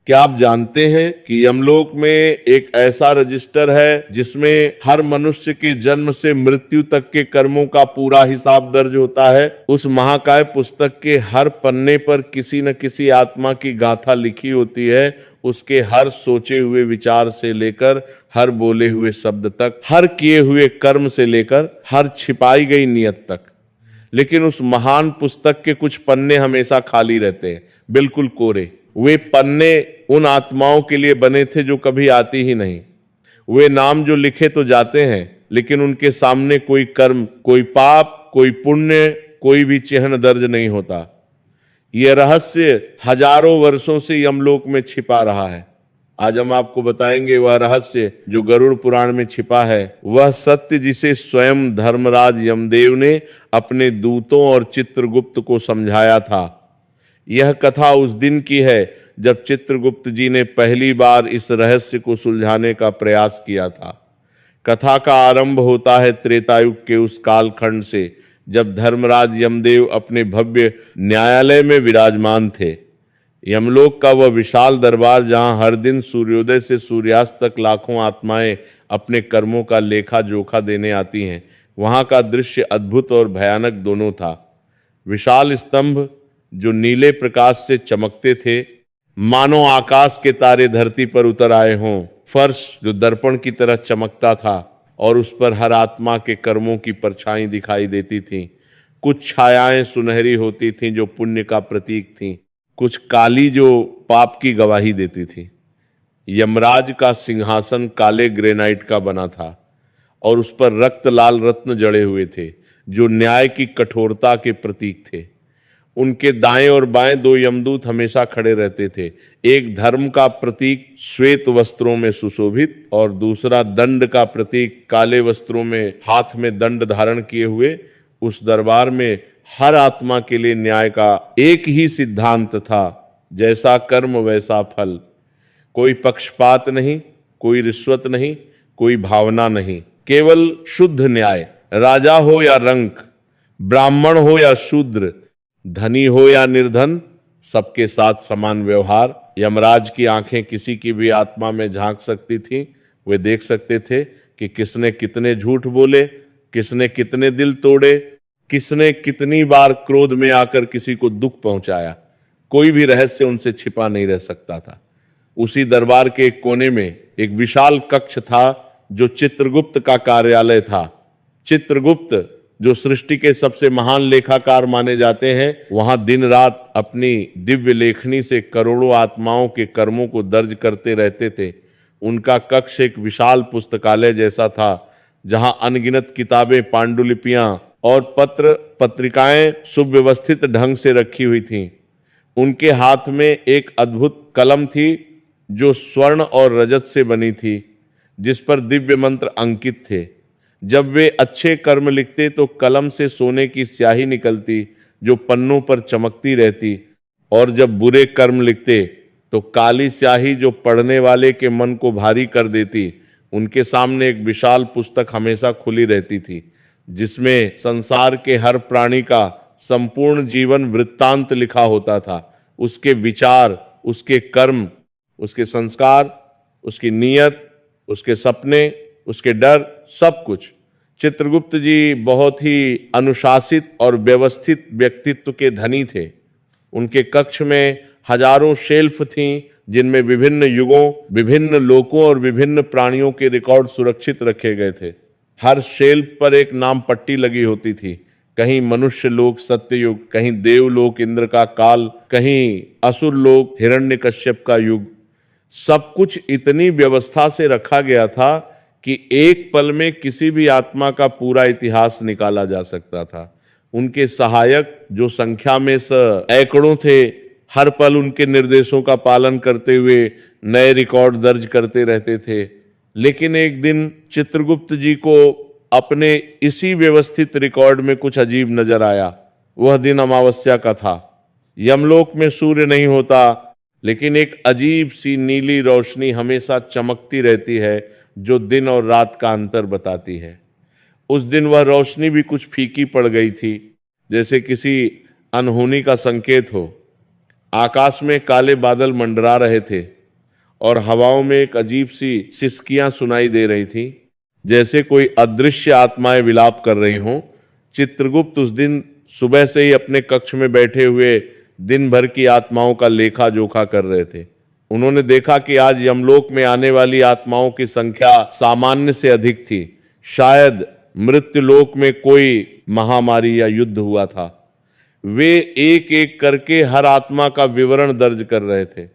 क्या आप जानते हैं कि यमलोक में एक ऐसा रजिस्टर है जिसमें हर मनुष्य के जन्म से मृत्यु तक के कर्मों का पूरा हिसाब दर्ज होता है। उस महाकाय पुस्तक के हर पन्ने पर किसी न किसी आत्मा की गाथा लिखी होती है, उसके हर सोचे हुए विचार से लेकर हर बोले हुए शब्द तक, हर किए हुए कर्म से लेकर हर छिपाई गई नियत तक। लेकिन उस महान पुस्तक के कुछ पन्ने हमेशा खाली रहते हैं, बिल्कुल कोरे। वे पन्ने उन आत्माओं के लिए बने थे जो कभी आती ही नहीं। वे नाम जो लिखे तो जाते हैं, लेकिन उनके सामने कोई कर्म, कोई पाप, कोई पुण्य, कोई भी चिन्ह दर्ज नहीं होता। यह रहस्य हजारों वर्षों से यमलोक में छिपा रहा है। आज हम आपको बताएंगे वह रहस्य जो गरुड़ पुराण में छिपा है, वह सत्य जिसे स्वयं धर्मराज यमदेव ने अपने दूतों और चित्रगुप्त को समझाया था। यह कथा उस दिन की है जब चित्रगुप्त जी ने पहली बार इस रहस्य को सुलझाने का प्रयास किया था। कथा का आरंभ होता है त्रेतायुग के उस कालखंड से, जब धर्मराज यमदेव अपने भव्य न्यायालय में विराजमान थे। यमलोक का वह विशाल दरबार, जहां हर दिन सूर्योदय से सूर्यास्त तक लाखों आत्माएं अपने कर्मों का लेखा जोखा देने आती हैं, वहां का दृश्य अद्भुत और भयानक दोनों था। विशाल स्तंभ जो नीले प्रकाश से चमकते थे, मानो आकाश के तारे धरती पर उतर आए हों। फर्श जो दर्पण की तरह चमकता था और उस पर हर आत्मा के कर्मों की परछाई दिखाई देती थी। कुछ छायाएं सुनहरी होती थीं जो पुण्य का प्रतीक थीं, कुछ काली जो पाप की गवाही देती थी। यमराज का सिंहासन काले ग्रेनाइट का बना था और उस पर रक्त लाल रत्न जड़े हुए थे जो न्याय की कठोरता के प्रतीक थे। उनके दाएं और बाएं दो यमदूत हमेशा खड़े रहते थे, एक धर्म का प्रतीक श्वेत वस्त्रों में सुशोभित और दूसरा दंड का प्रतीक काले वस्त्रों में हाथ में दंड धारण किए हुए। उस दरबार में हर आत्मा के लिए न्याय का एक ही सिद्धांत था, जैसा कर्म वैसा फल। कोई पक्षपात नहीं, कोई रिश्वत नहीं, कोई भावना नहीं, केवल शुद्ध न्याय। राजा हो या रंक, ब्राह्मण हो या शूद्र, धनी हो या निर्धन, सबके साथ समान व्यवहार। यमराज की आंखें किसी की भी आत्मा में झांक सकती थीं। वे देख सकते थे कि किसने कितने झूठ बोले, किसने कितने दिल तोड़े, किसने कितनी बार क्रोध में आकर किसी को दुख पहुंचाया। कोई भी रहस्य उनसे छिपा नहीं रह सकता था। उसी दरबार के एक कोने में एक विशाल कक्ष था जो चित्रगुप्त का कार्यालय था। चित्रगुप्त जो सृष्टि के सबसे महान लेखाकार माने जाते हैं, वहां दिन रात अपनी दिव्य लेखनी से करोड़ों आत्माओं के कर्मों को दर्ज करते रहते थे। उनका कक्ष एक विशाल पुस्तकालय जैसा था, जहां अनगिनत किताबें, पांडुलिपियां और पत्र पत्रिकाएं सुव्यवस्थित ढंग से रखी हुई थीं। उनके हाथ में एक अद्भुत कलम थी जो स्वर्ण और रजत से बनी थी, जिस पर दिव्य मंत्र अंकित थे। जब वे अच्छे कर्म लिखते तो कलम से सोने की स्याही निकलती जो पन्नों पर चमकती रहती, और जब बुरे कर्म लिखते तो काली स्याही जो पढ़ने वाले के मन को भारी कर देती। उनके सामने एक विशाल पुस्तक हमेशा खुली रहती थी, जिसमें संसार के हर प्राणी का संपूर्ण जीवन वृत्तांत लिखा होता था। उसके विचार, उसके कर्म, उसके संस्कार, उसकी नीयत, उसके सपने, उसके डर, सब कुछ। चित्रगुप्त जी बहुत ही अनुशासित और व्यवस्थित व्यक्तित्व के धनी थे। उनके कक्ष में हजारों शेल्फ थीं, जिनमें विभिन्न युगों, विभिन्न लोकों और विभिन्न प्राणियों के रिकॉर्ड सुरक्षित रखे गए थे। हर शेल्फ पर एक नाम पट्टी लगी होती थी, कहीं मनुष्य लोक सत्ययुग, कहीं देवलोक इंद्र का काल, कहीं असुर लोक हिरण्यकश्यप का युग। सब कुछ इतनी व्यवस्था से रखा गया था कि एक पल में किसी भी आत्मा का पूरा इतिहास निकाला जा सकता था। उनके सहायक जो संख्या में सैकड़ों थे, हर पल उनके निर्देशों का पालन करते हुए नए रिकॉर्ड दर्ज करते रहते थे। लेकिन एक दिन चित्रगुप्त जी को अपने इसी व्यवस्थित रिकॉर्ड में कुछ अजीब नजर आया। वह दिन अमावस्या का था। यमलोक में सूर्य नहीं होता, लेकिन एक अजीब सी नीली रोशनी हमेशा चमकती रहती है जो दिन और रात का अंतर बताती है। उस दिन वह रोशनी भी कुछ फीकी पड़ गई थी, जैसे किसी अनहोनी का संकेत हो। आकाश में काले बादल मंडरा रहे थे और हवाओं में एक अजीब सी सिसकियां सुनाई दे रही थी, जैसे कोई अदृश्य आत्माएं विलाप कर रही हों। चित्रगुप्त उस दिन सुबह से ही अपने कक्ष में बैठे हुए दिन भर की आत्माओं का लेखा जोखा कर रहे थे। उन्होंने देखा कि आज यमलोक में आने वाली आत्माओं की संख्या सामान्य से अधिक थी। शायद मृत्युलोक में कोई महामारी या युद्ध हुआ था। वे एक एक करके हर आत्मा का विवरण दर्ज कर रहे थे।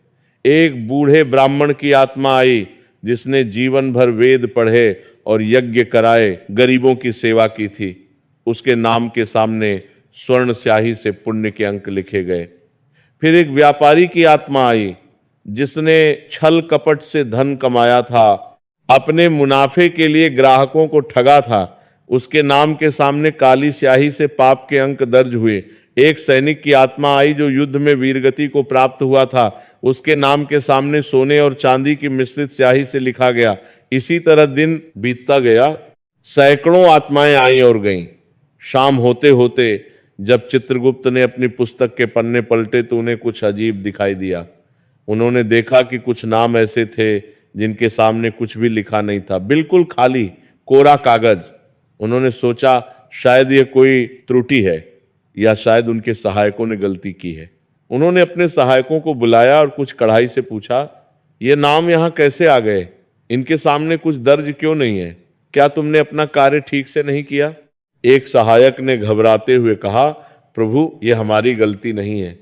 एक बूढ़े ब्राह्मण की आत्मा आई जिसने जीवन भर वेद पढ़े और यज्ञ कराए गरीबों की सेवा की थी। उसके नाम के सामने स्वर्ण स्याही से पुण्य के अंक लिखे गए। फिर एक व्यापारी की आत्मा आई जिसने छल कपट से धन कमाया था, अपने मुनाफे के लिए ग्राहकों को ठगा था। उसके नाम के सामने काली स्याही से पाप के अंक दर्ज हुए। एक सैनिक की आत्मा आई जो युद्ध में वीरगति को प्राप्त हुआ था। उसके नाम के सामने सोने और चांदी की मिश्रित स्याही से लिखा गया। इसी तरह दिन बीतता गया। सैकड़ों आत्माएं आईं और गईं। शाम होते होते जब चित्रगुप्त ने अपनी पुस्तक के पन्ने पलटे तो उन्हें कुछ अजीब दिखाई दिया। उन्होंने देखा कि कुछ नाम ऐसे थे जिनके सामने कुछ भी लिखा नहीं था, बिल्कुल खाली कोरा कागज। उन्होंने सोचा शायद ये कोई त्रुटि है या शायद उनके सहायकों ने गलती की है। उन्होंने अपने सहायकों को बुलाया और कुछ कड़ाई से पूछा, ये नाम यहाँ कैसे आ गए? इनके सामने कुछ दर्ज क्यों नहीं है? क्या तुमने अपना कार्य ठीक से नहीं किया? एक सहायक ने घबराते हुए कहा, प्रभु ये हमारी गलती नहीं है।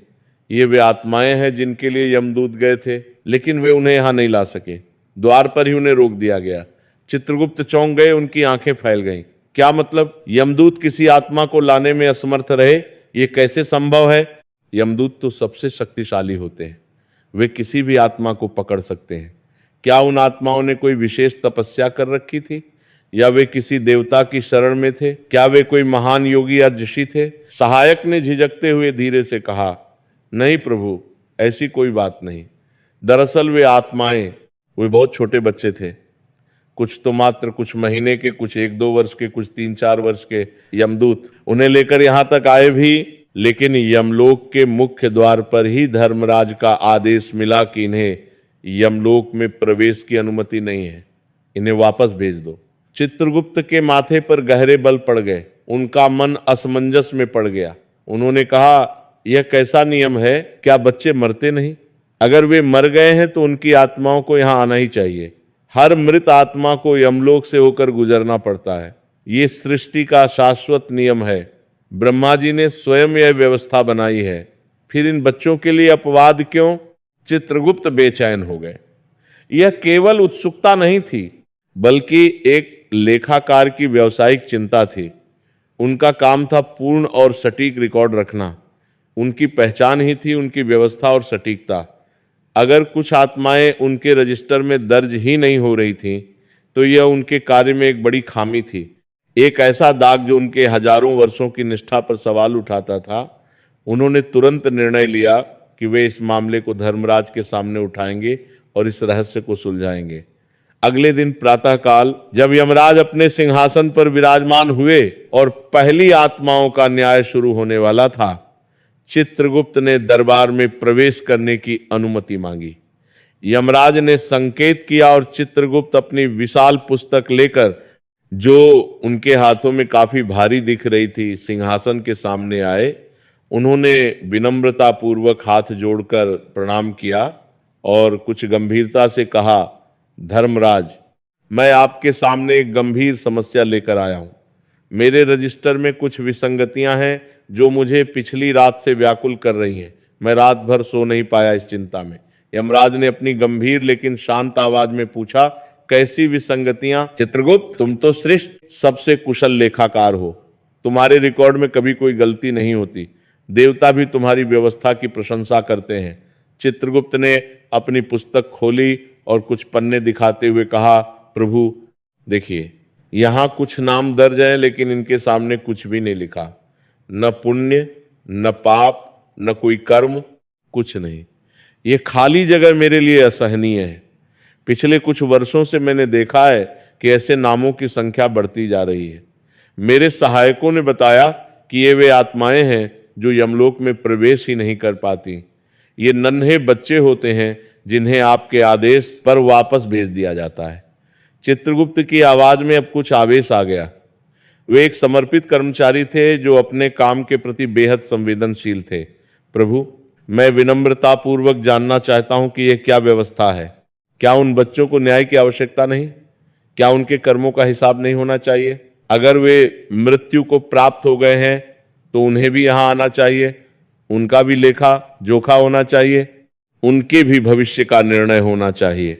ये वे आत्माएं हैं जिनके लिए यमदूत गए थे, लेकिन वे उन्हें यहां नहीं ला सके। द्वार पर ही उन्हें रोक दिया गया। चित्रगुप्त चौंक गए, उनकी आंखें फैल गईं। क्या मतलब? यमदूत किसी आत्मा को लाने में असमर्थ रहे? ये कैसे संभव है? यमदूत तो सबसे शक्तिशाली होते हैं, वे किसी भी आत्मा को पकड़ सकते हैं। क्या उन आत्माओं ने कोई विशेष तपस्या कर रखी थी या वे किसी देवता की शरण में थे? क्या वे कोई महान योगी या ऋषि थे? सहायक ने झिझकते हुए धीरे से कहा, नहीं प्रभु, ऐसी कोई बात नहीं। दरअसल वे आत्माएं, वे बहुत छोटे बच्चे थे, कुछ तो मात्र कुछ महीने के, कुछ 1-2 वर्ष के, कुछ 3-4 वर्ष के। यमदूत उन्हें लेकर यहां तक आए भी, लेकिन यमलोक के मुख्य द्वार पर ही धर्मराज का आदेश मिला कि इन्हें यमलोक में प्रवेश की अनुमति नहीं है, इन्हें वापस भेज दो। चित्रगुप्त के माथे पर गहरे बल पड़ गए। उनका मन असमंजस में पड़ गया। उन्होंने कहा, यह कैसा नियम है? क्या बच्चे मरते नहीं? अगर वे मर गए हैं तो उनकी आत्माओं को यहां आना ही चाहिए। हर मृत आत्मा को यमलोक से होकर गुजरना पड़ता है। ये सृष्टि का शाश्वत नियम है। ब्रह्मा जी ने स्वयं यह व्यवस्था बनाई है। फिर इन बच्चों के लिए अपवाद क्यों? चित्रगुप्त बेचैन हो गए। यह केवल उत्सुकता नहीं थी, बल्कि एक लेखाकार की व्यावसायिक चिंता थी। उनका काम था पूर्ण और सटीक रिकॉर्ड रखना। उनकी पहचान ही थी उनकी व्यवस्था और सटीकता। अगर कुछ आत्माएं उनके रजिस्टर में दर्ज ही नहीं हो रही थीं, तो यह उनके कार्य में एक बड़ी खामी थी, एक ऐसा दाग जो उनके हजारों वर्षों की निष्ठा पर सवाल उठाता था। उन्होंने तुरंत निर्णय लिया कि वे इस मामले को धर्मराज के सामने उठाएंगे और इस रहस्य को सुलझाएंगे। अगले दिन प्रातःकाल जब यमराज अपने सिंहासन पर विराजमान हुए और पहली आत्माओं का न्याय शुरू होने वाला था, चित्रगुप्त ने दरबार में प्रवेश करने की अनुमति मांगी। यमराज ने संकेत किया और चित्रगुप्त अपनी विशाल पुस्तक लेकर, जो उनके हाथों में काफी भारी दिख रही थी, सिंहासन के सामने आए। उन्होंने विनम्रता पूर्वक हाथ जोड़कर प्रणाम किया और कुछ गंभीरता से कहा, धर्मराज, मैं आपके सामने एक गंभीर समस्या लेकर आया हूं। मेरे रजिस्टर में कुछ विसंगतियां हैं जो मुझे पिछली रात से व्याकुल कर रही हैं। मैं रात भर सो नहीं पाया इस चिंता में। यमराज ने अपनी गंभीर लेकिन शांत आवाज में पूछा, कैसी विसंगतियां? चित्रगुप्त, तुम तो श्रेष्ठ सबसे कुशल लेखाकार हो। तुम्हारे रिकॉर्ड में कभी कोई गलती नहीं होती। देवता भी तुम्हारी व्यवस्था की प्रशंसा करते हैं। चित्रगुप्त ने अपनी पुस्तक खोली और कुछ पन्ने दिखाते हुए कहा, प्रभु देखिए, यहां कुछ नाम दर्ज हैं, लेकिन इनके सामने कुछ भी नहीं लिखा। न पुण्य, न पाप, न कोई कर्म, कुछ नहीं। ये खाली जगह मेरे लिए असहनीय है। पिछले कुछ वर्षों से मैंने देखा है कि ऐसे नामों की संख्या बढ़ती जा रही है। मेरे सहायकों ने बताया कि ये वे आत्माएं हैं जो यमलोक में प्रवेश ही नहीं कर पाती। ये नन्हे बच्चे होते हैं जिन्हें आपके आदेश पर वापस भेज दिया जाता है। चित्रगुप्त की आवाज में अब कुछ आवेश आ गया। वे एक समर्पित कर्मचारी थे जो अपने काम के प्रति बेहद संवेदनशील थे। प्रभु, मैं विनम्रता पूर्वक जानना चाहता हूं कि यह क्या व्यवस्था है। क्या उन बच्चों को न्याय की आवश्यकता नहीं? क्या उनके कर्मों का हिसाब नहीं होना चाहिए? अगर वे मृत्यु को प्राप्त हो गए हैं तो उन्हें भी यहां आना चाहिए, उनका भी लेखा जोखा होना चाहिए, उनके भी भविष्य का निर्णय होना चाहिए।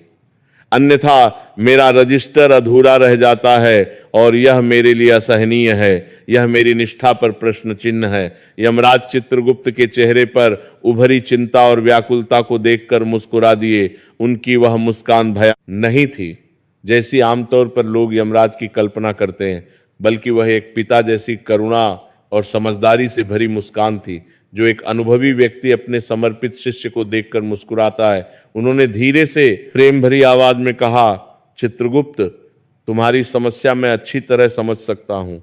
अन्यथा मेरा रजिस्टर अधूरा रह जाता है और यह मेरे लिए असहनीय है। यह मेरी निष्ठा पर प्रश्न चिन्ह है। यमराज चित्रगुप्त के चेहरे पर उभरी चिंता और व्याकुलता को देखकर मुस्कुरा दिए। उनकी वह मुस्कान भया नहीं थी जैसी आमतौर पर लोग यमराज की कल्पना करते हैं, बल्कि वह एक पिता जैसी करुणा और समझदारी से भरी मुस्कान थी जो एक अनुभवी व्यक्ति अपने समर्पित शिष्य को देखकर मुस्कुराता है। उन्होंने धीरे से प्रेम भरी आवाज में कहा, चित्रगुप्त, तुम्हारी समस्या मैं अच्छी तरह समझ सकता हूं।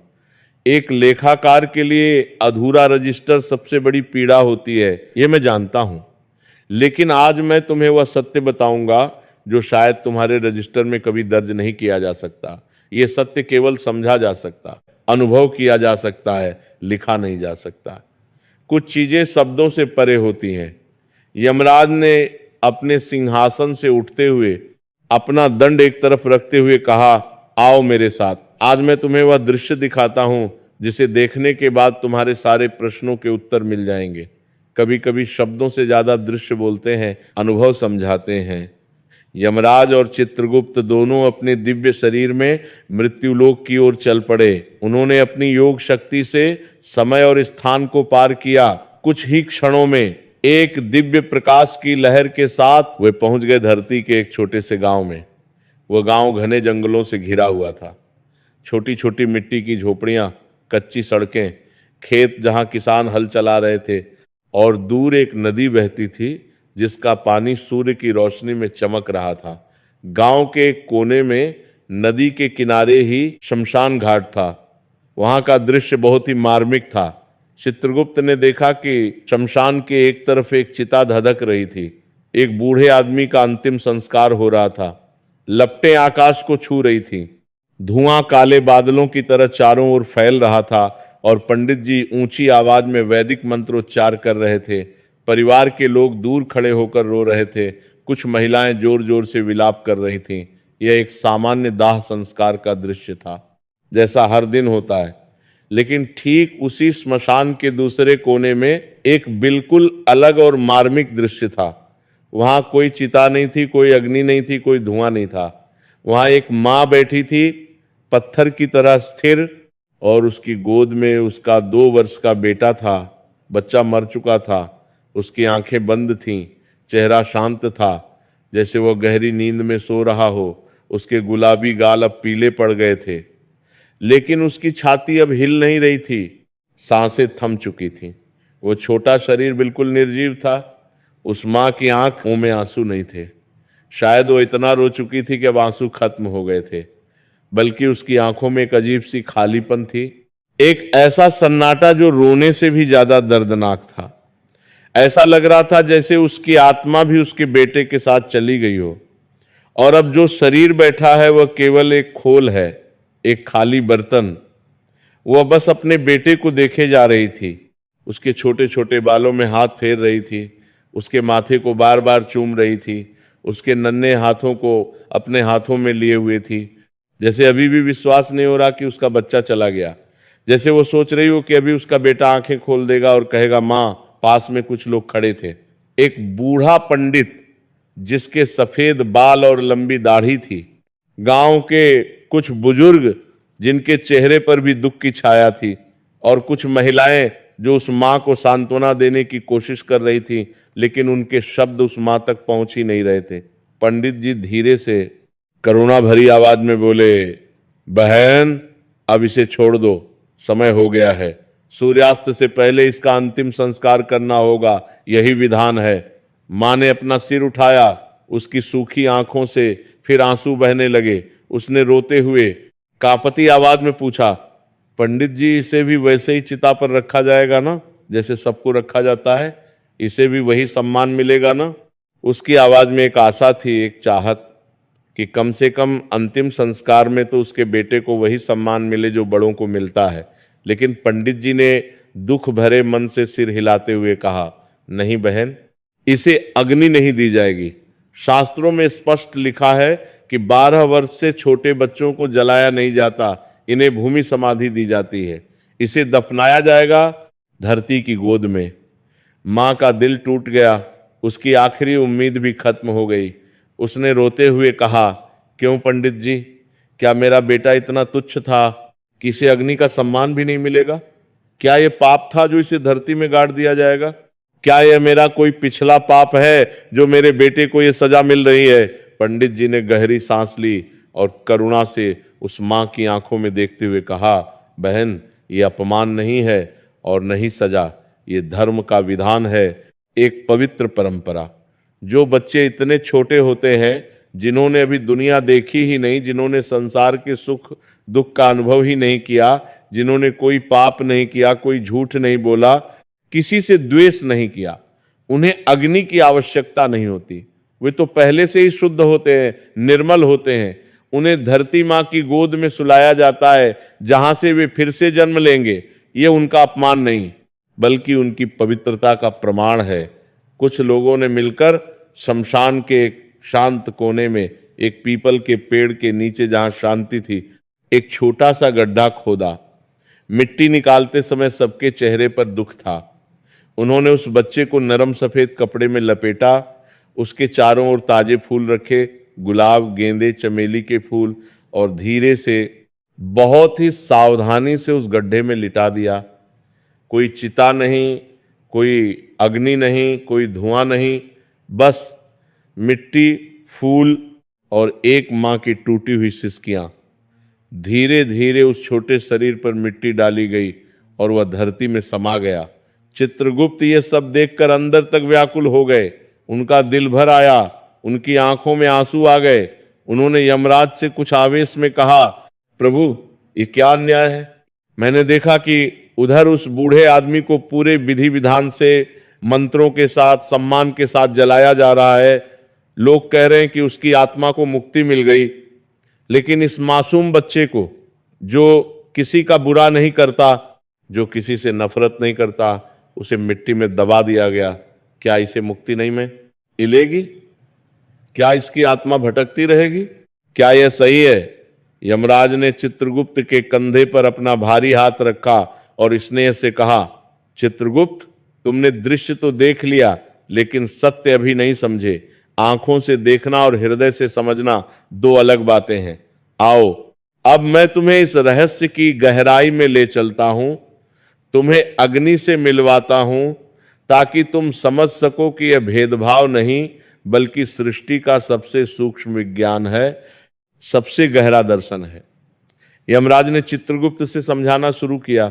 एक लेखाकार के लिए अधूरा रजिस्टर सबसे बड़ी पीड़ा होती है, यह मैं जानता हूं। लेकिन आज मैं तुम्हें वह सत्य बताऊंगा जो शायद तुम्हारे रजिस्टर में कभी दर्ज नहीं किया जा सकता। यह सत्य केवल समझा जा सकता, अनुभव किया जा सकता है, लिखा नहीं जा सकता। कुछ चीजें शब्दों से परे होती हैं। यमराज ने अपने सिंहासन से उठते हुए अपना दंड एक तरफ रखते हुए कहा, आओ मेरे साथ। आज मैं तुम्हें वह दृश्य दिखाता हूं जिसे देखने के बाद तुम्हारे सारे प्रश्नों के उत्तर मिल जाएंगे। कभी कभी शब्दों से ज्यादा दृश्य बोलते हैं, अनुभव समझाते हैं। यमराज और चित्रगुप्त दोनों अपने दिव्य शरीर में मृत्युलोक की ओर चल पड़े। उन्होंने अपनी योग शक्ति से समय और स्थान को पार किया। कुछ ही क्षणों में एक दिव्य प्रकाश की लहर के साथ वे पहुंच गए धरती के एक छोटे से गांव में। वह गांव घने जंगलों से घिरा हुआ था। छोटी छोटी मिट्टी की झोपड़ियां, कच्ची सड़कें, खेत जहां किसान हल चला रहे थे और दूर एक नदी बहती थी जिसका पानी सूर्य की रोशनी में चमक रहा था। गांव के एक कोने में नदी के किनारे ही शमशान घाट था। वहां का दृश्य बहुत ही मार्मिक था। चित्रगुप्त ने देखा कि शमशान के एक तरफ एक चिता धधक रही थी। एक बूढ़े आदमी का अंतिम संस्कार हो रहा था। लपटें आकाश को छू रही थी। धुआं काले बादलों की तरह चारों ओर फैल रहा था और पंडित जी ऊंची आवाज में वैदिक मंत्रोच्चार कर रहे थे। परिवार के लोग दूर खड़े होकर रो रहे थे। कुछ महिलाएं जोर जोर से विलाप कर रही थीं। यह एक सामान्य दाह संस्कार का दृश्य था, जैसा हर दिन होता है। लेकिन ठीक उसी स्मशान के दूसरे कोने में एक बिल्कुल अलग और मार्मिक दृश्य था। वहां कोई चिता नहीं थी, कोई अग्नि नहीं थी, कोई धुआं नहीं था। वहां एक माँ बैठी थी, पत्थर की तरह स्थिर, और उसकी गोद में उसका 2 वर्ष का बेटा था। बच्चा मर चुका था। उसकी आंखें बंद थीं, चेहरा शांत था जैसे वह गहरी नींद में सो रहा हो। उसके गुलाबी गाल अब पीले पड़ गए थे, लेकिन उसकी छाती अब हिल नहीं रही थी। सांसें थम चुकी थीं। वो छोटा शरीर बिल्कुल निर्जीव था। उस माँ की आंखों में आंसू नहीं थे। शायद वो इतना रो चुकी थी कि अब आंसू खत्म हो गए थे, बल्कि उसकी आंखों में एक अजीब सी खालीपन थी। एक ऐसा सन्नाटा जो रोने से भी ज्यादा दर्दनाक था। ऐसा लग रहा था जैसे उसकी आत्मा भी उसके बेटे के साथ चली गई हो, और अब जो शरीर बैठा है वह केवल एक खोल है, एक खाली बर्तन। वह बस अपने बेटे को देखे जा रही थी। उसके छोटे छोटे बालों में हाथ फेर रही थी, उसके माथे को बार बार चूम रही थी, उसके नन्हे हाथों को अपने हाथों में लिए हुए थी, जैसे अभी भी विश्वास नहीं हो रहा कि उसका बच्चा चला गया। जैसे वो सोच रही हो कि अभी उसका बेटा आंखें खोल देगा और कहेगा माँ। पास में कुछ लोग खड़े थे। एक बूढ़ा पंडित जिसके सफेद बाल और लंबी दाढ़ी थी, गांव के कुछ बुजुर्ग जिनके चेहरे पर भी दुख की छाया थी, और कुछ महिलाएं जो उस मां को सांत्वना देने की कोशिश कर रही थी, लेकिन उनके शब्द उस मां तक पहुंच ही नहीं रहे थे। पंडित जी धीरे से करुणा भरी आवाज में बोले, बहन, अब इसे छोड़ दो, समय हो गया है। सूर्यास्त से पहले इसका अंतिम संस्कार करना होगा, यही विधान है। मां ने अपना सिर उठाया। उसकी सूखी आंखों से फिर आंसू बहने लगे। उसने रोते हुए कांपती आवाज में पूछा, पंडित जी, इसे भी वैसे ही चिता पर रखा जाएगा ना, जैसे सबको रखा जाता है? इसे भी वही सम्मान मिलेगा ना। उसकी आवाज में एक आशा थी, एक चाहत कि कम से कम अंतिम संस्कार में तो उसके बेटे को वही सम्मान मिले जो बड़ों को मिलता है। लेकिन पंडित जी ने दुख भरे मन से सिर हिलाते हुए कहा, नहीं बहन, इसे अग्नि नहीं दी जाएगी। शास्त्रों में स्पष्ट लिखा है कि 12 वर्ष से छोटे बच्चों को जलाया नहीं जाता, इन्हें भूमि समाधि दी जाती है। इसे दफनाया जाएगा धरती की गोद में। मां का दिल टूट गया, उसकी आखिरी उम्मीद भी खत्म हो गई। उसने रोते हुए कहा, क्यों पंडित जी, क्या मेरा बेटा इतना तुच्छ था कि इसे अग्नि का सम्मान भी नहीं मिलेगा? क्या यह पाप था जो इसे धरती में गाड़ दिया जाएगा? क्या यह मेरा कोई पिछला पाप है जो मेरे बेटे को यह सजा मिल रही है? पंडित जी ने गहरी सांस ली और करुणा से उस मां की आंखों में देखते हुए कहा, बहन, यह अपमान नहीं है और नहीं सजा, ये धर्म का विधान है, एक पवित्र परंपरा। जो बच्चे इतने छोटे होते हैं, जिन्होंने अभी दुनिया देखी ही नहीं, जिन्होंने संसार के सुख दुख का अनुभव ही नहीं किया, जिन्होंने कोई पाप नहीं किया, कोई झूठ नहीं बोला, किसी से द्वेष नहीं किया, उन्हें अग्नि की आवश्यकता नहीं होती। वे तो पहले से ही शुद्ध होते हैं, निर्मल होते हैं। उन्हें धरती मां की गोद में सुलाया जाता है, जहां से वे फिर से जन्म लेंगे। ये उनका अपमान नहीं, बल्कि उनकी पवित्रता का प्रमाण है। कुछ लोगों ने मिलकर शमशान के एक शांत कोने में, एक पीपल के पेड़ के नीचे जहां शांति थी, एक छोटा सा गड्ढा खोदा। मिट्टी निकालते समय सबके चेहरे पर दुख था। उन्होंने उस बच्चे को नरम सफेद कपड़े में लपेटा, उसके चारों ओर ताजे फूल रखे, गुलाब, गेंदे, चमेली के फूल, और धीरे से, बहुत ही सावधानी से उस गड्ढे में लिटा दिया। कोई चिता नहीं, कोई अग्नि नहीं, कोई धुआं नहीं, बस मिट्टी, फूल और एक मां की टूटी हुई सिसकियां। धीरे धीरे उस छोटे शरीर पर मिट्टी डाली गई और वह धरती में समा गया। चित्रगुप्त ये सब देखकर अंदर तक व्याकुल हो गए। उनका दिल भर आया, उनकी आंखों में आंसू आ गए। उन्होंने यमराज से कुछ आवेश में कहा, प्रभु, ये क्या अन्याय है? मैंने देखा कि उधर उस बूढ़े आदमी को पूरे विधि विधान से, मंत्रों के साथ, सम्मान के साथ जलाया जा रहा है। लोग कह रहे हैं कि उसकी आत्मा को मुक्ति मिल गई, लेकिन इस मासूम बच्चे को, जो किसी का बुरा नहीं करता, जो किसी से नफरत नहीं करता, उसे मिट्टी में दबा दिया गया। क्या इसे मुक्ति नहीं मिलेगी? क्या इसकी आत्मा भटकती रहेगी? क्या यह सही है? यमराज ने चित्रगुप्त के कंधे पर अपना भारी हाथ रखा और स्नेह से कहा, चित्रगुप्त, तुमने दृश्य तो देख लिया, लेकिन सत्य अभी नहीं समझे। आंखों से देखना और हृदय से समझना दो अलग बातें हैं। आओ, अब मैं तुम्हें इस रहस्य की गहराई में ले चलता हूं, तुम्हें अग्नि से मिलवाता हूं, ताकि तुम समझ सको कि यह भेदभाव नहीं, बल्कि सृष्टि का सबसे सूक्ष्म विज्ञान है, सबसे गहरा दर्शन है। यमराज ने चित्रगुप्त से समझाना शुरू किया,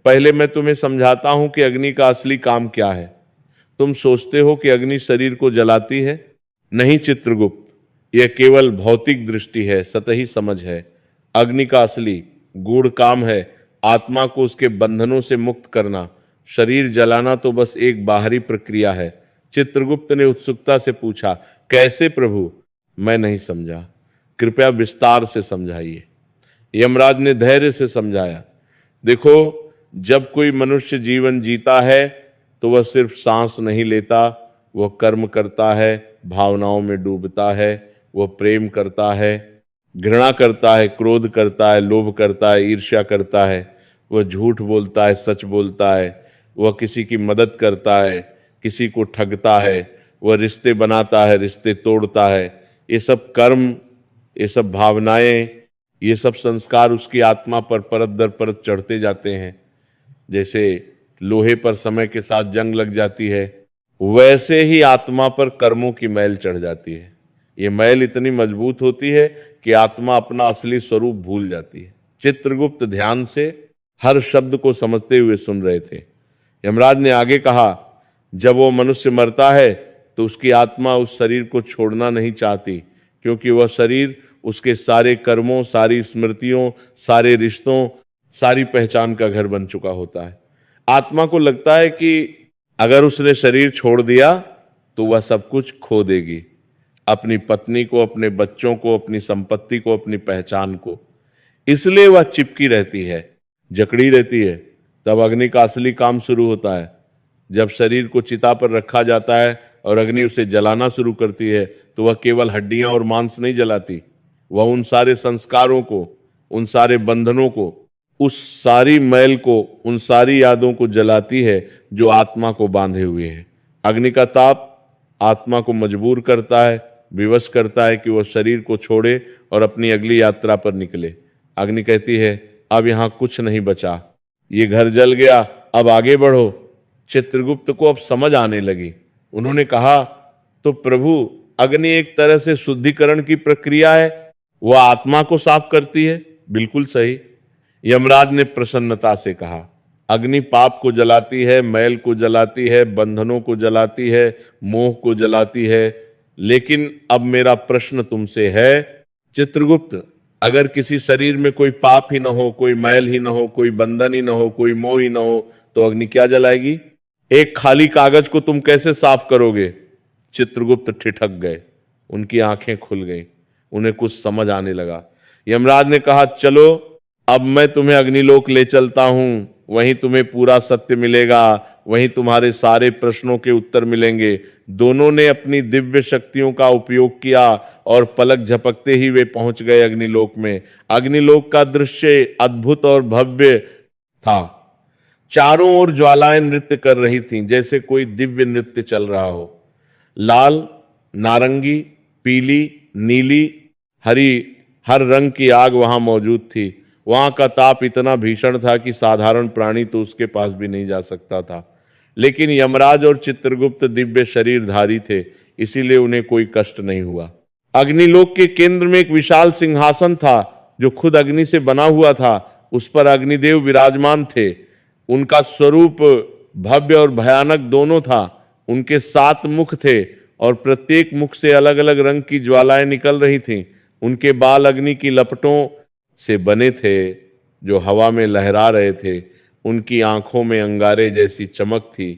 पहले मैं तुम्हें समझाता हूं कि अग्नि का असली काम क्या है। तुम सोचते हो कि अग्नि शरीर को जलाती है? नहीं चित्रगुप्त, यह केवल भौतिक दृष्टि है, सतही समझ है। अग्नि का असली गूढ़ काम है आत्मा को उसके बंधनों से मुक्त करना। शरीर जलाना तो बस एक बाहरी प्रक्रिया है। चित्रगुप्त ने उत्सुकता से पूछा, कैसे प्रभु? मैं नहीं समझा, कृपया विस्तार से समझाइए। यमराज ने धैर्य से समझाया, देखो, जब कोई मनुष्य जीवन जीता है तो वह सिर्फ सांस नहीं लेता, वह कर्म करता है, भावनाओं में डूबता है, वह प्रेम करता है, घृणा करता है, क्रोध करता है, लोभ करता है, ईर्ष्या करता है, वह झूठ बोलता है, सच बोलता है, वह किसी की मदद करता है, किसी को ठगता है, वह रिश्ते बनाता है, रिश्ते तोड़ता है। ये सब कर्म, ये सब भावनाएं, ये सब संस्कार उसकी आत्मा पर परत दर परत चढ़ते जाते हैं। जैसे लोहे पर समय के साथ जंग लग जाती है, वैसे ही आत्मा पर कर्मों की मैल चढ़ जाती है। ये मैल इतनी मजबूत होती है कि आत्मा अपना असली स्वरूप भूल जाती है। चित्रगुप्त ध्यान से हर शब्द को समझते हुए सुन रहे थे। यमराज ने आगे कहा, जब वो मनुष्य मरता है तो उसकी आत्मा उस शरीर को छोड़ना नहीं चाहती, क्योंकि वह शरीर उसके सारे कर्मों, सारी स्मृतियों, सारे रिश्तों, सारी पहचान का घर बन चुका होता है। आत्मा को लगता है कि अगर उसने शरीर छोड़ दिया तो वह सब कुछ खो देगी, अपनी पत्नी को, अपने बच्चों को, अपनी संपत्ति को, अपनी पहचान को। इसलिए वह चिपकी रहती है, जकड़ी रहती है। तब अग्नि का असली काम शुरू होता है। जब शरीर को चिता पर रखा जाता है और अग्नि उसे जलाना शुरू करती है तो वह केवल हड्डियां और मांस नहीं जलाती, वह उन सारे संस्कारों को, उन सारे बंधनों को, उस सारी मैल को, उन सारी यादों को जलाती है जो आत्मा को बांधे हुए है। अग्नि का ताप आत्मा को मजबूर करता है, विवश करता है कि वह शरीर को छोड़े और अपनी अगली यात्रा पर निकले। अग्नि कहती है, अब यहां कुछ नहीं बचा, ये घर जल गया, अब आगे बढ़ो। चित्रगुप्त को अब समझ आने लगी। उन्होंने कहा, तो प्रभु, अग्नि एक तरह से शुद्धिकरण की प्रक्रिया है, वह आत्मा को साफ करती है। बिल्कुल सही। यमराज ने प्रसन्नता से कहा, अग्नि पाप को जलाती है, मैल को जलाती है, बंधनों को जलाती है, मोह को जलाती है। लेकिन अब मेरा प्रश्न तुमसे है चित्रगुप्त, अगर किसी शरीर में कोई पाप ही ना हो, कोई मैल ही ना हो, कोई बंधन ही ना हो, कोई मोह ही ना हो, तो अग्नि क्या जलाएगी? एक खाली कागज को तुम कैसे साफ करोगे? चित्रगुप्त ठिठक गए, उनकी आंखें खुल गईं, उन्हें कुछ समझ आने लगा। यमराज ने कहा, चलो अब मैं तुम्हें अग्निलोक ले चलता हूं, वहीं तुम्हें पूरा सत्य मिलेगा, वहीं तुम्हारे सारे प्रश्नों के उत्तर मिलेंगे। दोनों ने अपनी दिव्य शक्तियों का उपयोग किया और पलक झपकते ही वे पहुंच गए अग्निलोक में। अग्निलोक का दृश्य अद्भुत और भव्य था। चारों ओर ज्वालाएं नृत्य कर रही थीं, जैसे कोई दिव्य नृत्य चल रहा हो। लाल, नारंगी, पीली, नीली, हरी, हर रंग की आग वहां मौजूद थी। वहां का ताप इतना भीषण था कि साधारण प्राणी तो उसके पास भी नहीं जा सकता था। लेकिन यमराज और चित्रगुप्त दिव्य शरीरधारी थे, इसीलिए उन्हें कोई कष्ट नहीं हुआ। अग्निलोक के केंद्र में एक विशाल सिंहासन था जो खुद अग्नि से बना हुआ था। उस पर अग्निदेव विराजमान थे। उनका स्वरूप भव्य और भयानक दोनों था। उनके 7 मुख थे और प्रत्येक मुख से अलग अलग रंग की ज्वालाएं निकल रही थीं। उनके बाल अग्नि की लपटों से बने थे जो हवा में लहरा रहे थे। उनकी आंखों में अंगारे जैसी चमक थी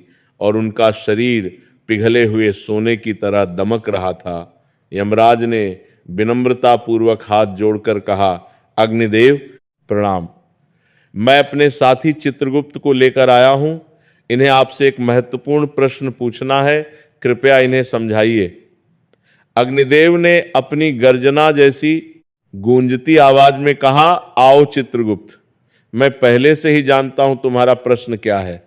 और उनका शरीर पिघले हुए सोने की तरह दमक रहा था। यमराज ने विनम्रता पूर्वक हाथ जोड़कर कहा, अग्निदेव प्रणाम। मैं अपने साथी चित्रगुप्त को लेकर आया हूं। इन्हें आपसे एक महत्वपूर्ण प्रश्न पूछना है, कृपया इन्हें समझाइए। अग्निदेव ने अपनी गर्जना जैसी गूंजती आवाज में कहा, आओ चित्रगुप्त, मैं पहले से ही जानता हूं तुम्हारा प्रश्न क्या है।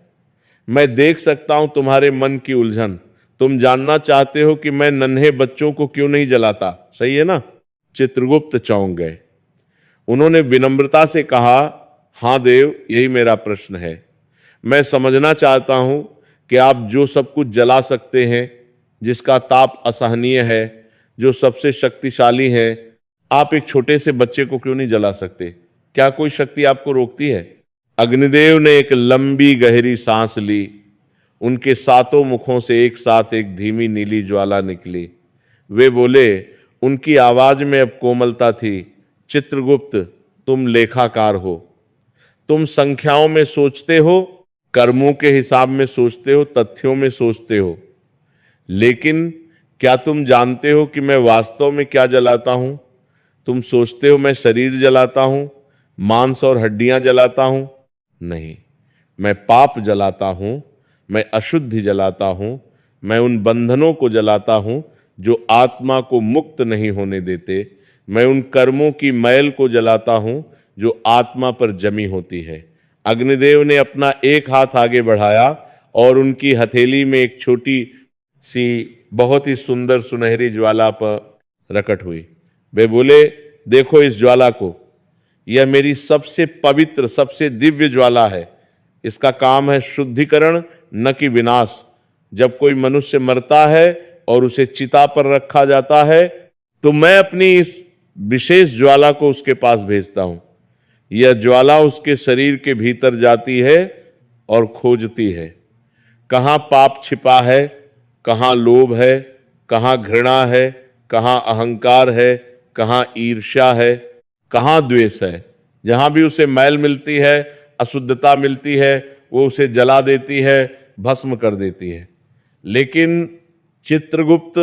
मैं देख सकता हूं तुम्हारे मन की उलझन। तुम जानना चाहते हो कि मैं नन्हे बच्चों को क्यों नहीं जलाता, सही है ना? चित्रगुप्त चौंक गए। उन्होंने विनम्रता से कहा, हां देव, यही मेरा प्रश्न है। मैं समझना चाहता हूं कि आप जो सब कुछ जला सकते हैं, जिसका ताप असहनीय है, जो सबसे शक्तिशाली है, आप एक छोटे से बच्चे को क्यों नहीं जला सकते? क्या कोई शक्ति आपको रोकती है? अग्निदेव ने एक लंबी गहरी सांस ली। उनके 7 मुखों से एक साथ एक धीमी नीली ज्वाला निकली। वे बोले, उनकी आवाज में अब कोमलता थी, चित्रगुप्त, तुम लेखाकार हो। तुम संख्याओं में सोचते हो, कर्मों के हिसाब में सोचते हो, तथ्यों में सोचते हो। लेकिन क्या तुम जानते हो कि मैं वास्तव में क्या जलाता हूं? तुम सोचते हो मैं शरीर जलाता हूं, मांस और हड्डियां जलाता हूं। नहीं, मैं पाप जलाता हूं, मैं अशुद्धि जलाता हूं, मैं उन बंधनों को जलाता हूं जो आत्मा को मुक्त नहीं होने देते। मैं उन कर्मों की मैल को जलाता हूं जो आत्मा पर जमी होती है। अग्निदेव ने अपना एक हाथ आगे बढ़ाया और उनकी हथेली में एक छोटी सी बहुत ही सुंदर सुनहरी ज्वाला पर प्रकट हुई। वे बोले, देखो इस ज्वाला को, यह मेरी सबसे पवित्र, सबसे दिव्य ज्वाला है। इसका काम है शुद्धिकरण, न कि विनाश। जब कोई मनुष्य मरता है और उसे चिता पर रखा जाता है तो मैं अपनी इस विशेष ज्वाला को उसके पास भेजता हूं। यह ज्वाला उसके शरीर के भीतर जाती है और खोजती है कहां पाप छिपा है, कहां लोभ है, कहां घृणा है, कहां अहंकार है, कहां ईर्ष्या है, कहां द्वेष है। जहां भी उसे मैल मिलती है, अशुद्धता मिलती है, वो उसे जला देती है, भस्म कर देती है। लेकिन चित्रगुप्त,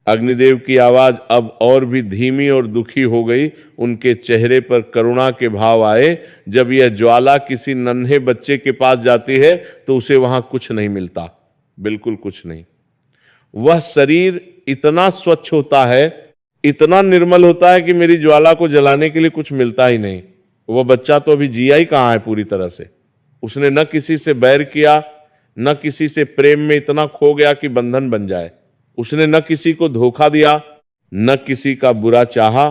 अग्निदेव की आवाज अब और भी धीमी और दुखी हो गई। उनके चेहरे पर करुणा के भाव आए। जब यह ज्वाला किसी नन्हे बच्चे के पास जाती है तो उसे वहां कुछ नहीं मिलता, बिल्कुल कुछ नहीं। वह शरीर इतना स्वच्छ होता है, इतना निर्मल होता है कि मेरी ज्वाला को जलाने के लिए कुछ मिलता ही नहीं। वह बच्चा तो अभी जिया ही कहां है पूरी तरह से। उसने न किसी से बैर किया, न किसी से प्रेम में इतना खो गया कि बंधन बन जाए। उसने न किसी को धोखा दिया, न किसी का बुरा चाहा।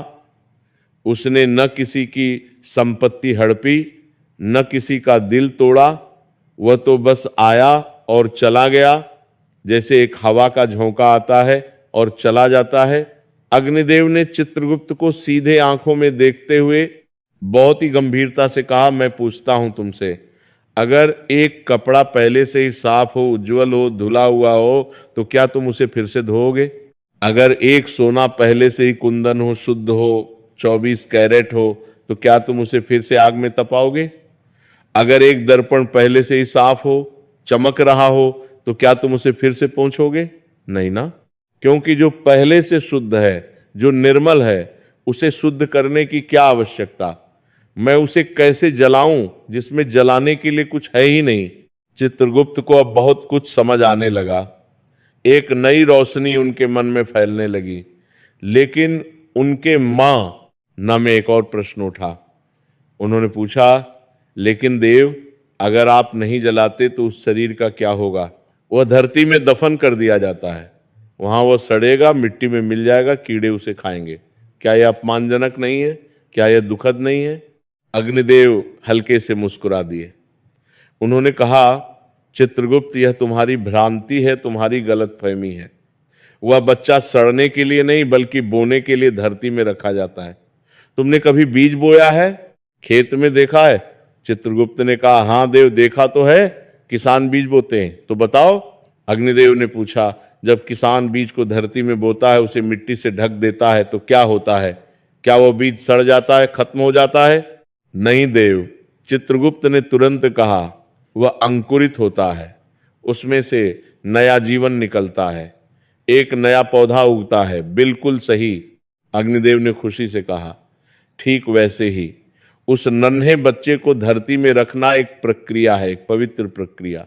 उसने न किसी की संपत्ति हड़पी, न किसी का दिल तोड़ा। वह तो बस आया और चला गया, जैसे एक हवा का झोंका आता है और चला जाता है। अग्निदेव ने चित्रगुप्त को सीधे आंखों में देखते हुए बहुत ही गंभीरता से कहा, मैं पूछता हूं तुमसे, अगर एक कपड़ा पहले से ही साफ हो, उज्जवल हो, धुला हुआ हो, तो क्या तुम उसे फिर से धोओगे? अगर एक सोना पहले से ही कुंदन हो, शुद्ध हो, 24 कैरेट हो, तो क्या तुम उसे फिर से आग में तपाओगे? अगर एक दर्पण पहले से ही साफ हो, चमक रहा हो, तो क्या तुम उसे फिर से पोंछोगे? नहीं ना, क्योंकि जो पहले से शुद्ध है, जो निर्मल है, उसे शुद्ध करने की क्या आवश्यकता? मैं उसे कैसे जलाऊं जिसमें जलाने के लिए कुछ है ही नहीं। चित्रगुप्त को अब बहुत कुछ समझ आने लगा। एक नई रोशनी उनके मन में फैलने लगी। लेकिन उनके मन में एक और प्रश्न उठा। उन्होंने पूछा, लेकिन देव, अगर आप नहीं जलाते तो उस शरीर का क्या होगा? वह धरती में दफन कर दिया जाता है, वहां वह सड़ेगा, मिट्टी में मिल जाएगा, कीड़े उसे खाएंगे। क्या यह अपमानजनक नहीं है? क्या यह दुखद नहीं है? अग्निदेव हल्के से मुस्कुरा दिए। उन्होंने कहा, चित्रगुप्त, यह तुम्हारी भ्रांति है, तुम्हारी गलतफहमी है। वह बच्चा सड़ने के लिए नहीं बल्कि बोने के लिए धरती में रखा जाता है। तुमने कभी बीज बोया है? खेत में देखा है? चित्रगुप्त ने कहा, हां देव, देखा तो है, किसान बीज बोते हैं। तो बताओ। अग्निदेव ने पूछा, जब किसान बीज को धरती में बोता है, उसे मिट्टी से ढक देता है, तो क्या होता है? क्या वह बीज सड़ जाता है, खत्म हो जाता है? नहीं देव, चित्रगुप्त ने तुरंत कहा, वह अंकुरित होता है, उसमें से नया जीवन निकलता है, एक नया पौधा उगता है। बिल्कुल सही, अग्निदेव ने खुशी से कहा। ठीक वैसे ही उस नन्हे बच्चे को धरती में रखना एक प्रक्रिया है, एक पवित्र प्रक्रिया।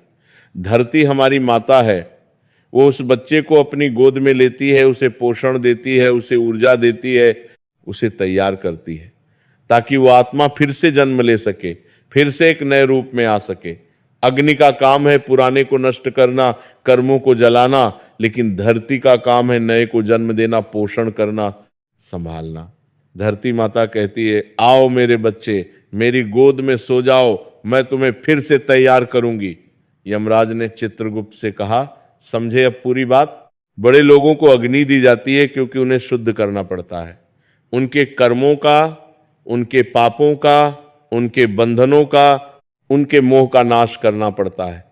धरती हमारी माता है, वो उस बच्चे को अपनी गोद में लेती है, उसे पोषण देती है, उसे ऊर्जा देती है, उसे तैयार करती है ताकि वो आत्मा फिर से जन्म ले सके, फिर से एक नए रूप में आ सके। अग्नि का काम है पुराने को नष्ट करना, कर्मों को जलाना, लेकिन धरती का काम है नए को जन्म देना, पोषण करना, संभालना। धरती माता कहती है, आओ मेरे बच्चे, मेरी गोद में सो जाओ, मैं तुम्हें फिर से तैयार करूंगी। यमराज ने चित्रगुप्त से कहा, समझे अब पूरी बात? बड़े लोगों को अग्नि दी जाती है क्योंकि उन्हें शुद्ध करना पड़ता है। उनके कर्मों का, उनके पापों का, उनके बंधनों का, उनके मोह का नाश करना पड़ता है।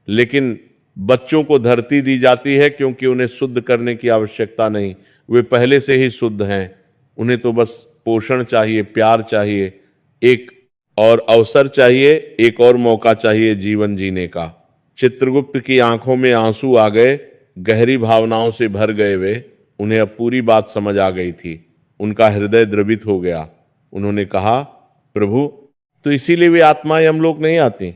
लेकिन बच्चों को धरती दी जाती है क्योंकि उन्हें शुद्ध करने की आवश्यकता नहीं, वे पहले से ही शुद्ध हैं। उन्हें तो बस पोषण चाहिए, प्यार चाहिए, एक और अवसर चाहिए, एक और मौका चाहिए जीवन जीने का। चित्रगुप्त की आंखों में आंसू आ गए, गहरी भावनाओं से भर गए वे। उन्हें अब पूरी बात समझ आ गई थी, उनका हृदय द्रवित हो गया। उन्होंने कहा, प्रभु, तो इसीलिए वे आत्माएं यमलोक नहीं आती,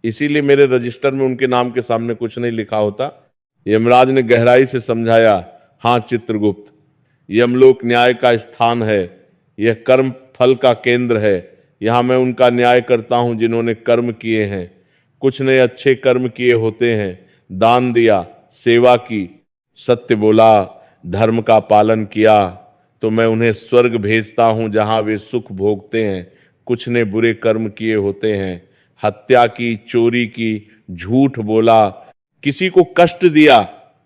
इसीलिए मेरे रजिस्टर में उनके नाम के सामने कुछ नहीं लिखा होता। यमराज ने गहराई से समझाया, हां चित्रगुप्त, यमलोक न्याय का स्थान है, यह कर्म फल का केंद्र है। यहां मैं उनका न्याय करता हूं जिन्होंने कर्म किए हैं। कुछ ने अच्छे कर्म किए होते हैं, दान दिया, सेवा की, सत्य बोला, धर्म का पालन किया, तो मैं उन्हें स्वर्ग भेजता हूं जहां वे सुख भोगते हैं। कुछ ने बुरे कर्म किए होते हैं, हत्या की, चोरी की, झूठ बोला, किसी को कष्ट दिया,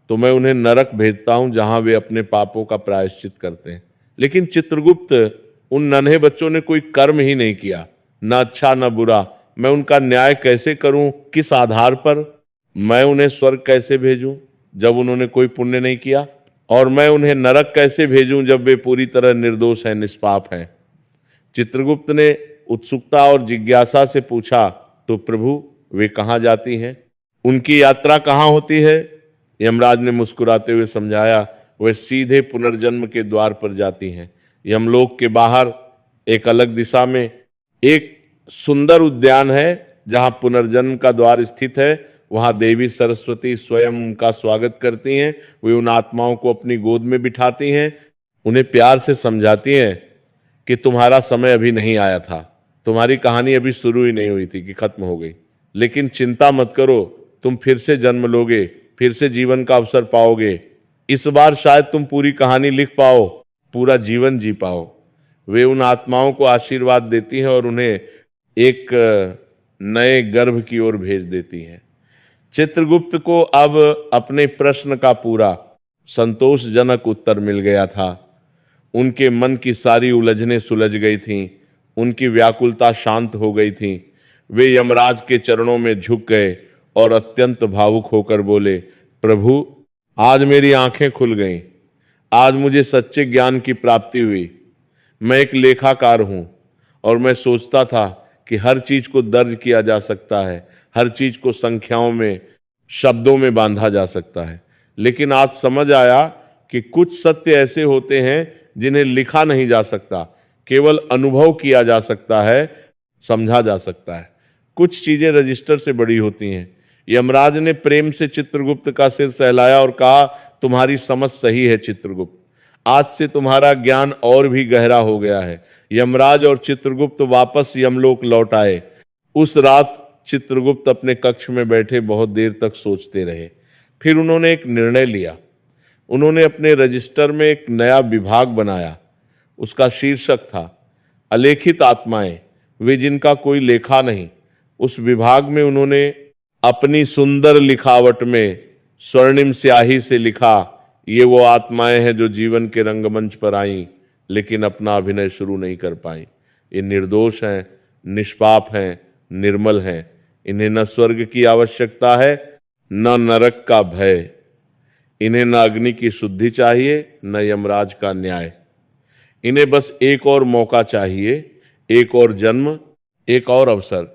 तो मैं उन्हें नरक भेजता हूं जहां वे अपने पापों का प्रायश्चित करते हैं। लेकिन चित्रगुप्त, उन नन्हे बच्चों ने कोई कर्म ही नहीं किया, न अच्छा न बुरा। मैं उनका न्याय कैसे करूं? किस आधार पर? मैं उन्हें स्वर्ग कैसे भेजूं जब उन्होंने कोई पुण्य नहीं किया? और मैं उन्हें नरक कैसे भेजूं जब वे पूरी तरह निर्दोष हैं, निष्पाप हैं? चित्रगुप्त ने उत्सुकता और जिज्ञासा से पूछा, तो प्रभु, वे कहां जाती हैं? उनकी यात्रा कहाँ होती है? यमराज ने मुस्कुराते हुए समझाया, वह सीधे पुनर्जन्म के द्वार पर जाती हैं। यमलोक के बाहर एक अलग दिशा में एक सुंदर उद्यान है जहां पुनर्जन्म का द्वार स्थित है। वहां देवी सरस्वती स्वयं उनका स्वागत करती हैं। वे उन आत्माओं को अपनी गोद में बिठाती हैं, उन्हें प्यार से समझाती हैं कि तुम्हारा समय अभी नहीं आया था, तुम्हारी कहानी अभी शुरू ही नहीं हुई थी कि खत्म हो गई, लेकिन चिंता मत करो, तुम फिर से जन्म लोगे, फिर से जीवन का अवसर पाओगे। इस बार शायद तुम पूरी कहानी लिख पाओ, पूरा जीवन जी पाओ। वे उन आत्माओं को आशीर्वाद देती हैं और उन्हें एक नए गर्भ की ओर भेज देती हैं। चित्रगुप्त को अब अपने प्रश्न का पूरा संतोषजनक उत्तर मिल गया था। उनके मन की सारी उलझनें सुलझ गई थीं, उनकी व्याकुलता शांत हो गई थी। वे यमराज के चरणों में झुक गए और अत्यंत भावुक होकर बोले, प्रभु, आज मेरी आंखें खुल गईं, आज मुझे सच्चे ज्ञान की प्राप्ति हुई। मैं एक लेखाकार हूं और मैं सोचता था कि हर चीज को दर्ज किया जा सकता है, हर चीज को संख्याओं में, शब्दों में बांधा जा सकता है, लेकिन आज समझ आया कि कुछ सत्य ऐसे होते हैं जिन्हें लिखा नहीं जा सकता, केवल अनुभव किया जा सकता है, समझा जा सकता है। कुछ चीजें रजिस्टर से बड़ी होती हैं। यमराज ने प्रेम से चित्रगुप्त का सिर सहलाया और कहा, तुम्हारी समझ सही है चित्रगुप्त, आज से तुम्हारा ज्ञान और भी गहरा हो गया है। यमराज और चित्रगुप्त वापस यमलोक लौट आए। उस रात चित्रगुप्त अपने कक्ष में बैठे बहुत देर तक सोचते रहे। फिर उन्होंने एक निर्णय लिया। उन्होंने अपने रजिस्टर में एक नया विभाग बनाया। उसका शीर्षक था अलेखित आत्माएं, वे जिनका कोई लेखा नहीं। उस विभाग में उन्होंने अपनी सुंदर लिखावट में स्वर्णिम स्याही से लिखा, ये वो आत्माएं हैं जो जीवन के रंगमंच पर आईं लेकिन अपना अभिनय शुरू नहीं कर पाईं। ये निर्दोष हैं, निष्पाप हैं, निर्मल हैं। इन्हें न स्वर्ग की आवश्यकता है, न नरक का भय। इन्हें न अग्नि की शुद्धि चाहिए, न यमराज का न्याय। इन्हें बस एक और मौका चाहिए, एक और जन्म, एक और अवसर।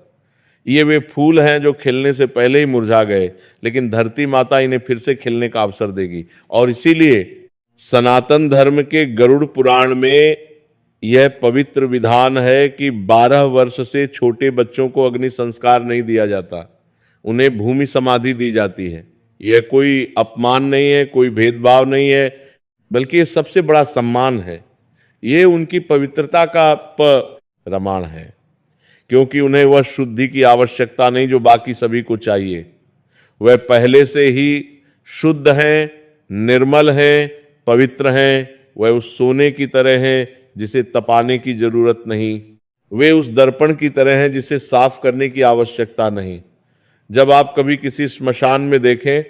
ये वे फूल हैं जो खिलने से पहले ही मुरझा गए, लेकिन धरती माता इन्हें फिर से खिलने का अवसर देगी। और इसीलिए सनातन धर्म के गरुड़ पुराण में यह पवित्र विधान है कि 12 वर्ष से छोटे बच्चों को अग्नि संस्कार नहीं दिया जाता, उन्हें भूमि समाधि दी जाती है। यह कोई अपमान नहीं है, कोई भेदभाव नहीं है, बल्कि ये सबसे बड़ा सम्मान है। ये उनकी पवित्रता का प्रमाण है, क्योंकि उन्हें वह शुद्धि की आवश्यकता नहीं जो बाकी सभी को चाहिए। वह पहले से ही शुद्ध हैं, निर्मल हैं, पवित्र हैं। वह उस सोने की तरह हैं जिसे तपाने की जरूरत नहीं। वे उस दर्पण की तरह हैं जिसे साफ करने की आवश्यकता नहीं। जब आप कभी किसी श्मशान में देखें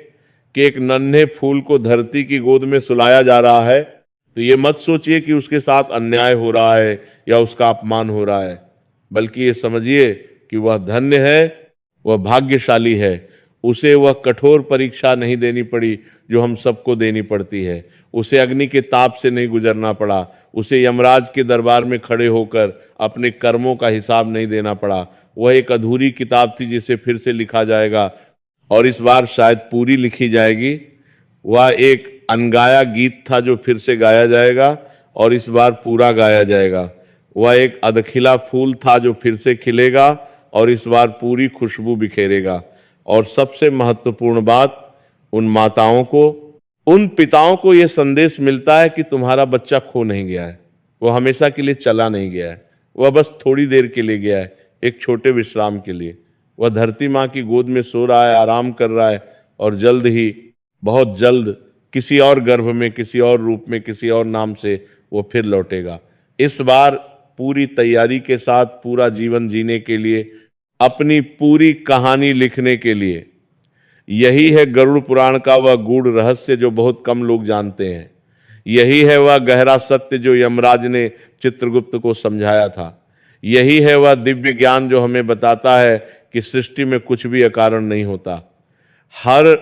कि एक नन्हे फूल को धरती की गोद में सुलाया जा रहा है, तो ये मत सोचिए कि उसके साथ अन्याय हो रहा है या उसका अपमान हो रहा है, बल्कि ये समझिए कि वह धन्य है, वह भाग्यशाली है। उसे वह कठोर परीक्षा नहीं देनी पड़ी जो हम सबको देनी पड़ती है। उसे अग्नि के ताप से नहीं गुजरना पड़ा। उसे यमराज के दरबार में खड़े होकर अपने कर्मों का हिसाब नहीं देना पड़ा। वह एक अधूरी किताब थी जिसे फिर से लिखा जाएगा और इस बार शायद पूरी लिखी जाएगी। वह एक अनगाया गीत था जो फिर से गाया जाएगा और इस बार पूरा गाया जाएगा। वह एक अधखिला फूल था जो फिर से खिलेगा और इस बार पूरी खुशबू बिखेरेगा। और सबसे महत्वपूर्ण बात, उन माताओं को, उन पिताओं को यह संदेश मिलता है कि तुम्हारा बच्चा खो नहीं गया है, वो हमेशा के लिए चला नहीं गया है, वह बस थोड़ी देर के लिए गया है, एक छोटे विश्राम के लिए। वह धरती माँ की गोद में सो रहा है, आराम कर रहा है और जल्द ही, बहुत जल्द, किसी और गर्भ में, किसी और रूप में, किसी और नाम से वो फिर लौटेगा। इस बार पूरी तैयारी के साथ पूरा जीवन जीने के लिए, अपनी पूरी कहानी लिखने के लिए। यही है गरुड़ पुराण का वह गूढ़ रहस्य जो बहुत कम लोग जानते हैं। यही है वह गहरा सत्य जो यमराज ने चित्रगुप्त को समझाया था। यही है वह दिव्य ज्ञान जो हमें बताता है कि सृष्टि में कुछ भी अकारण नहीं होता। हर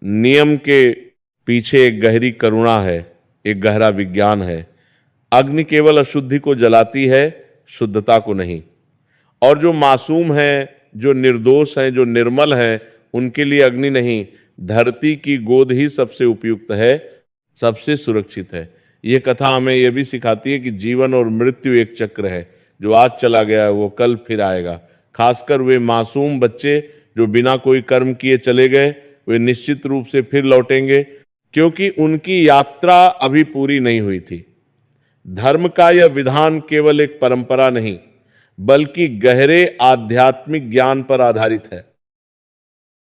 नियम के पीछे एक गहरी करुणा है, एक गहरा विज्ञान है। अग्नि केवल अशुद्धि को जलाती है, शुद्धता को नहीं। और जो मासूम हैं, जो निर्दोष हैं, जो निर्मल हैं, उनके लिए अग्नि नहीं, धरती की गोद ही सबसे उपयुक्त है, सबसे सुरक्षित है। ये कथा हमें यह भी सिखाती है कि जीवन और मृत्यु एक चक्र है, जो आज चला गया है वो कल फिर आएगा। खासकर वे मासूम बच्चे जो बिना कोई कर्म किए चले गए, वे निश्चित रूप से फिर लौटेंगे, क्योंकि उनकी यात्रा अभी पूरी नहीं हुई थी। धर्म का यह विधान केवल एक परंपरा नहीं, बल्कि गहरे आध्यात्मिक ज्ञान पर आधारित है।